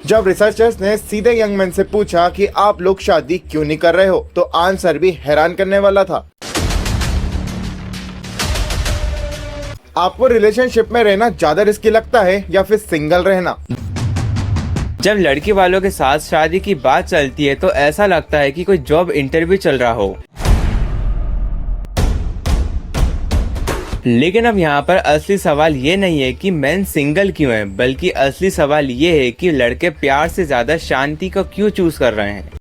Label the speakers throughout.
Speaker 1: जब रिसर्चर्स ने सीधे यंग मैन से पूछा कि आप लोग शादी क्यों नहीं कर रहे हो, तो आंसर भी हैरान करने वाला था। आपको रिलेशनशिप में रहना ज्यादा रिस्की लगता है या फिर सिंगल रहना?
Speaker 2: जब लड़की वालों के साथ शादी की बात चलती है तो ऐसा लगता है कि कोई जॉब इंटरव्यू चल रहा हो। लेकिन अब यहाँ पर असली सवाल ये नहीं है कि मेन सिंगल क्यों है, बल्कि असली सवाल ये है कि लड़के प्यार से ज्यादा शांति को क्यों चूज कर रहे हैं।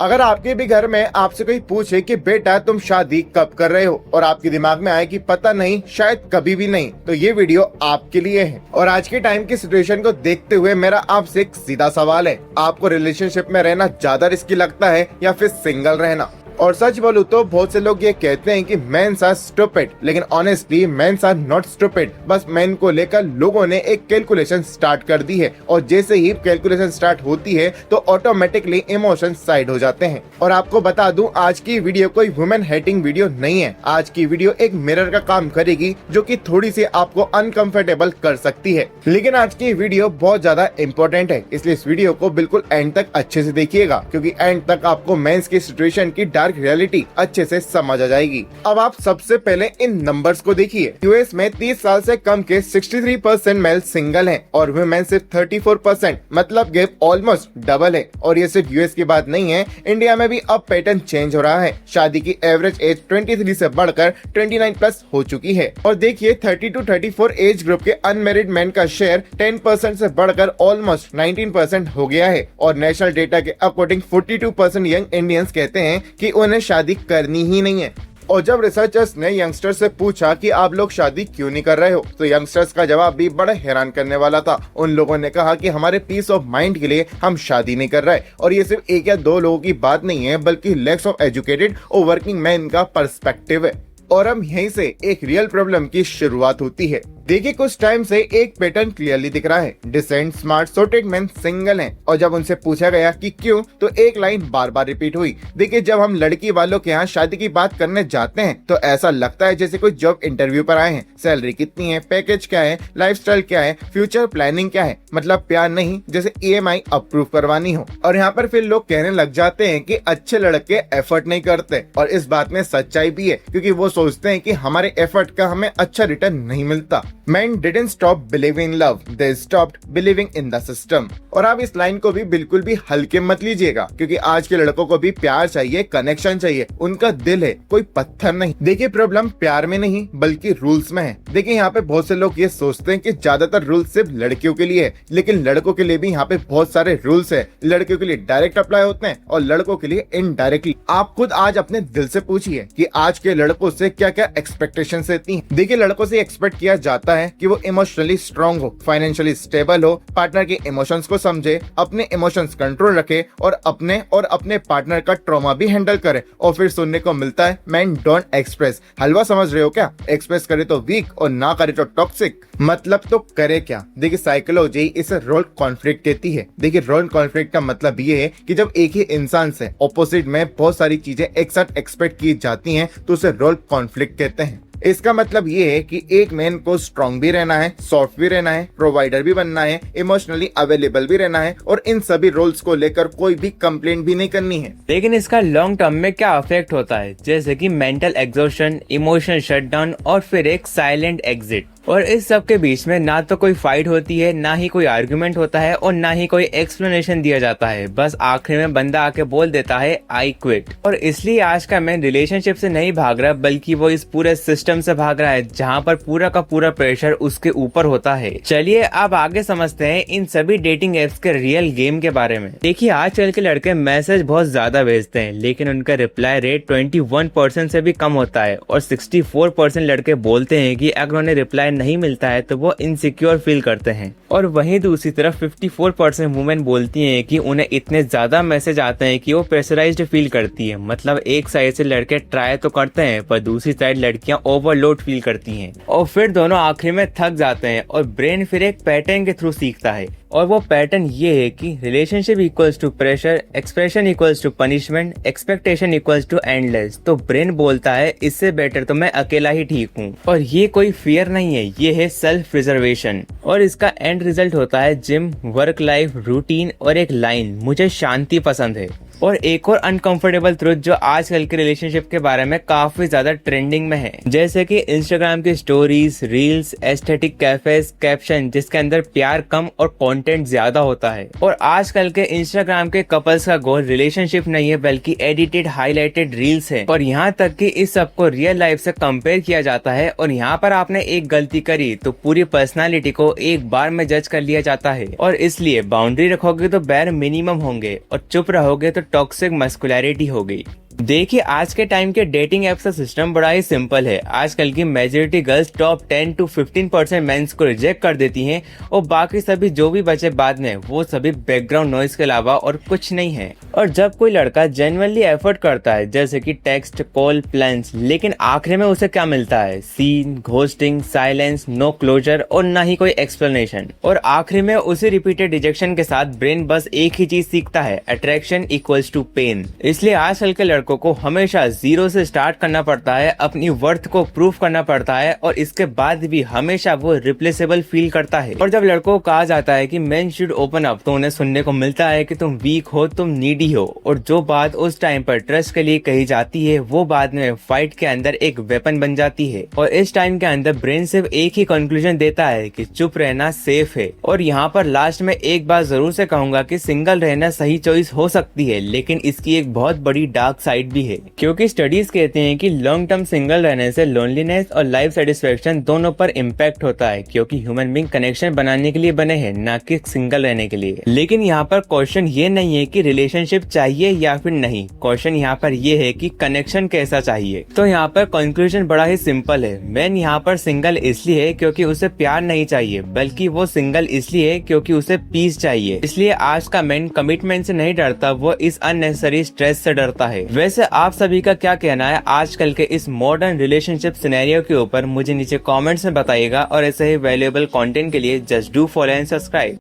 Speaker 1: अगर आपके भी घर में आपसे कोई पूछे कि बेटा तुम शादी कब कर रहे हो, और आपके दिमाग में आए कि पता नहीं, शायद कभी भी नहीं, तो ये वीडियो आपके लिए है। और आज के टाइम की सिचुएशन को देखते हुए मेरा आपसे एक सीधा सवाल है, आपको रिलेशनशिप में रहना ज्यादा रिस्की लगता है या फिर सिंगल रहना? और सच बोलूं तो बहुत से लोग ये कहते हैं कि मेंस आर स्टूपिड, लेकिन honestly mens are not stupid. बस मेन को लेकर लोगों ने एक कैलकुलेशन स्टार्ट कर दी है, और जैसे ही कैलकुलेशन स्टार्ट होती है तो ऑटोमेटिकली इमोशन साइड हो जाते हैं। और आपको बता दूं, आज की वीडियो कोई वुमेन हेटिंग वीडियो नहीं है। आज की वीडियो एक मिरर का काम करेगी, जो कि थोड़ी सी आपको अनकंफर्टेबल कर सकती है। लेकिन आज की वीडियो बहुत ज्यादा इम्पोर्टेंट है, इसलिए इस वीडियो को बिल्कुल एंड तक अच्छे से देखिएगा, क्योंकि एंड तक आपको मेंस की सिचुएशन की रियलिटी अच्छे से समझ आ जाएगी। अब आप सबसे पहले इन नंबर्स को देखिए। यूएस में 30 साल से कम के 63% मेल सिंगल हैं और वुमेन सिर्फ 34%, मतलब गैप ऑलमोस्ट डबल है। और ये सिर्फ यूएस की बात नहीं है, इंडिया में भी अब पैटर्न चेंज हो रहा है। शादी की एवरेज एज 23 से बढ़कर 29 प्लस हो चुकी है। और देखिए 30 to 34 एज ग्रुप के अनमेरिड मैन का शेयर 10% से बढ़कर ऑलमोस्ट 19% हो गया है। और नेशनल डेटा के अकॉर्डिंग 42% यंग इंडियंस कहते हैं कि उन्हें शादी करनी ही नहीं है। और जब रिसर्चर्स ने यंगस्टर्स से पूछा कि आप लोग शादी क्यों नहीं कर रहे हो, तो यंगस्टर्स का जवाब भी बड़ा हैरान करने वाला था। उन लोगों ने कहा कि हमारे पीस ऑफ माइंड के लिए हम शादी नहीं कर रहे। और ये सिर्फ एक या दो लोगों की बात नहीं है, बल्कि लैक्स ऑफ एजुकेटेड और वर्किंग मैन का पर्सपेक्टिव है। और अब यहीं से एक रियल प्रॉब्लम की शुरुआत होती है। देखिए कुछ टाइम से एक पैटर्न क्लियरली दिख रहा है, decent smart sorted man single हैं। और जब उनसे पूछा गया कि क्यों, तो एक लाइन बार बार रिपीट हुई। देखिए जब हम लड़की वालों के यहाँ शादी की बात करने जाते हैं तो ऐसा लगता है जैसे कोई जॉब इंटरव्यू पर आए हैं। सैलरी कितनी है, पैकेज क्या है, लाइफस्टाइल क्या है, फ्यूचर प्लानिंग क्या है। मतलब प्यार नहीं, जैसे EMI अप्रूव करवानी हो। और यहाँ पर फिर लोग कहने लग जाते हैं कि अच्छे लड़के एफर्ट नहीं करते। और इस बात में सच्चाई भी है, क्योंकि वो सोचते हैं कि हमारे एफर्ट का हमें अच्छा रिटर्न नहीं मिलता। Men didn't stop believing in love, they stopped believing in the system। और आप इस लाइन को भी बिल्कुल भी हल्के मत लीजिएगा, क्योंकि आज के लड़कों को भी प्यार चाहिए, कनेक्शन चाहिए, उनका दिल है, कोई पत्थर नहीं। देखिए प्रॉब्लम प्यार में नहीं बल्कि रूल्स में है। देखिए यहाँ पे बहुत से लोग ये सोचते हैं कि ज्यादातर रूल्स सिर्फ लड़कियों के लिए है, लेकिन लड़कों के लिए भी यहाँ पे बहुत सारे रूल्स है। लड़कियों के लिए डायरेक्ट अप्लाई होते हैं और लड़कों के लिए इनडायरेक्टली। आप खुद आज अपने दिल से पूछिए कि आज के लड़कों से क्या क्या एक्सपेक्टेशन रहती है। देखिए लड़कों से एक्सपेक्ट किया जाता है कि वो इमोशनली स्ट्रांग हो, फाइनेंशियली स्टेबल हो, पार्टनर के इमोशंस को समझे, अपने इमोशंस कंट्रोल रखे और अपने पार्टनर का ट्रॉमा भी हैंडल करे। और फिर सुनने को मिलता है मैन डोंट एक्सप्रेस। हलवा समझ रहे हो क्या? एक्सप्रेस करे तो वीक और ना करे तो टॉक्सिक। मतलब तो करे क्या? देखिए साइकोलॉजी इसे रोल कॉन्फ्लिक्ट कहती है। देखिए रोल कॉन्फ्लिक्ट का मतलब ये है कि जब एक ही इंसान से ऑपोजिट में बहुत सारी चीजें एक साथ एक्सपेक्ट की जाती हैं तो उसे रोल कॉन्फ्लिक्ट कहते हैं। इसका मतलब ये है कि एक मैन को स्ट्रॉन्ग भी रहना है, सॉफ्ट भी रहना है, प्रोवाइडर भी बनना है, इमोशनली अवेलेबल भी रहना है, और इन सभी रोल्स को लेकर कोई भी कंप्लेंट भी नहीं करनी है।
Speaker 2: लेकिन इसका लॉन्ग टर्म में क्या इफेक्ट होता है, जैसे कि मेंटल एग्जॉशन, इमोशनल शटडाउन और फिर एक साइलेंट एग्जिट। और इस सब के बीच में ना तो कोई फाइट होती है, ना ही कोई आर्गुमेंट होता है और ना ही कोई एक्सप्लेनेशन दिया जाता है। बस आखिर में बंदा आके बोल देता है आई क्विट। और इसलिए आज का मैन रिलेशनशिप से नहीं भाग रहा, बल्कि वो इस पूरे सिस्टम से भाग रहा है, जहाँ पर पूरा का पूरा प्रेशर उसके ऊपर होता है। चलिए अब आगे समझते हैं इन सभी डेटिंग एप्स के रियल गेम के बारे में। देखिए आजकल के लड़के मैसेज बहुत ज्यादा भेजते हैं, लेकिन उनका रिप्लाई रेट 21% से भी कम होता है। और 64% लड़के बोलते हैं कि अगर उन्हें रिप्लाई नहीं मिलता है तो वो इनसिक्योर फील करते हैं। और वहीं दूसरी तरफ 54% वुमेन बोलती हैं कि उन्हें इतने ज्यादा मैसेज आते हैं कि वो प्रेशराइज्ड फील करती है। मतलब एक साइड से लड़के ट्राई तो करते हैं, पर दूसरी साइड लड़कियां ओवरलोड फील करती हैं और फिर दोनों आखिर में थक जाते हैं और ब्रेन फिर एक पैटर्न के थ्रू सीखता है और वो पैटर्न ये है कि relationship equals to pressure, expression equals to punishment, expectation equals to endless. तो ब्रेन बोलता है इससे बेटर तो मैं अकेला ही ठीक हूँ। और ये कोई फियर नहीं है, ये है सेल्फ प्रिजर्वेशन। और इसका एंड रिजल्ट होता है जिम, वर्क लाइफ, रूटीन और एक लाइन, मुझे शांति पसंद है। और एक और अनकंफर्टेबल ट्रुथ जो आजकल के रिलेशनशिप के बारे में काफी ज्यादा ट्रेंडिंग में है, जैसे कि इंस्टाग्राम की stories, reels, aesthetic cafes, caption जिसके अंदर प्यार कम और कंटेंट ज्यादा होता है। और आजकल के इंस्टाग्राम के कपल्स का गोल रिलेशनशिप नहीं है बल्कि एडिटेड हाईलाइटेड रील्स है। और यहाँ तक कि इस सबको रियल लाइफ से कंपेयर किया जाता है। और यहाँ पर आपने एक गलती करी तो पूरी पर्सनालिटी को एक बार में जज कर लिया जाता है। और इसलिए बाउंड्री रखोगे तो बैर मिनिमम होंगे और चुप रहोगे तो टॉक्सिक मस्कुलैरिटी हो गई। देखिए आज के टाइम के डेटिंग एप्स का सिस्टम बड़ा ही सिंपल है। आजकल की majority girls top 10 to 15% mens को रिजेक्ट कर देती हैं और बाकी सभी जो भी बचे बाद में वो सभी बैकग्राउंड नॉइज के अलावा और कुछ नहीं है। और जब कोई लड़का जेन्युइनली एफर्ट करता है जैसे कि टेक्स्ट, कॉल, प्लान्स, लेकिन आखिर में उसे क्या मिलता है? Seen, ghosting, silence, no closure और ना ही कोई एक्सप्लेनेशन। और आखिर में उसी रिपीटेड रिजेक्शन के साथ ब्रेन बस एक ही चीज सीखता है, अट्रैक्शन इक्वल्स टू पेन। इसलिए आजकल के लड़कों को हमेशा जीरो से स्टार्ट करना पड़ता है, अपनी वर्थ को प्रूव करना पड़ता है और इसके बाद भी हमेशा वो रिप्लेसेबल फील करता है। और जब लड़कों को कहा जाता है कि मेन शुड ओपन अप तो उन्हें सुनने को मिलता है कि तुम वीक हो, तुम नीडी हो। और जो बात उस टाइम पर ट्रस्ट के लिए कही जाती है वो बाद में फाइट के अंदर एक वेपन बन जाती है। और इस टाइम के अंदर ब्रेन सिर्फ एक ही कंक्लूजन देता है कि चुप रहना सेफ है। और यहाँ पर लास्ट में एक बात जरूर से कहूंगा कि सिंगल रहना सही चॉइस हो सकती है, लेकिन इसकी एक बहुत बड़ी डार्क साइड भी है। क्योंकि स्टडीज कहते हैं कि लॉन्ग टर्म सिंगल रहने से लोनलीनेस और लाइफ सेटिस्फेक्शन दोनों पर इम्पैक्ट होता है, क्योंकि ह्यूमन बीइंग कनेक्शन बनाने के लिए बने हैं, ना कि सिंगल रहने के लिए। लेकिन यहाँ पर क्वेश्चन ये नहीं है कि रिलेशनशिप चाहिए या फिर नहीं, क्वेश्चन यहाँ पर ये है कि कनेक्शन कैसा चाहिए। तो यहाँ पर कंक्लूजन बड़ा ही सिंपल है। मैन यहाँ पर सिंगल इसलिए है क्योंकि उसे प्यार नहीं चाहिए, बल्कि वो सिंगल इसलिए है क्योंकि उसे पीस चाहिए। इसलिए आज का मैन कमिटमेंट से नहीं डरता, वो इस अननेसेसरी स्ट्रेस से डरता है। वैसे आप सभी का क्या कहना है आजकल के इस मॉडर्न रिलेशनशिप सिनेरियो के ऊपर? मुझे नीचे कमेंट्स में बताइएगा और ऐसे ही वैल्यूएबल कंटेंट के लिए just do follow and subscribe.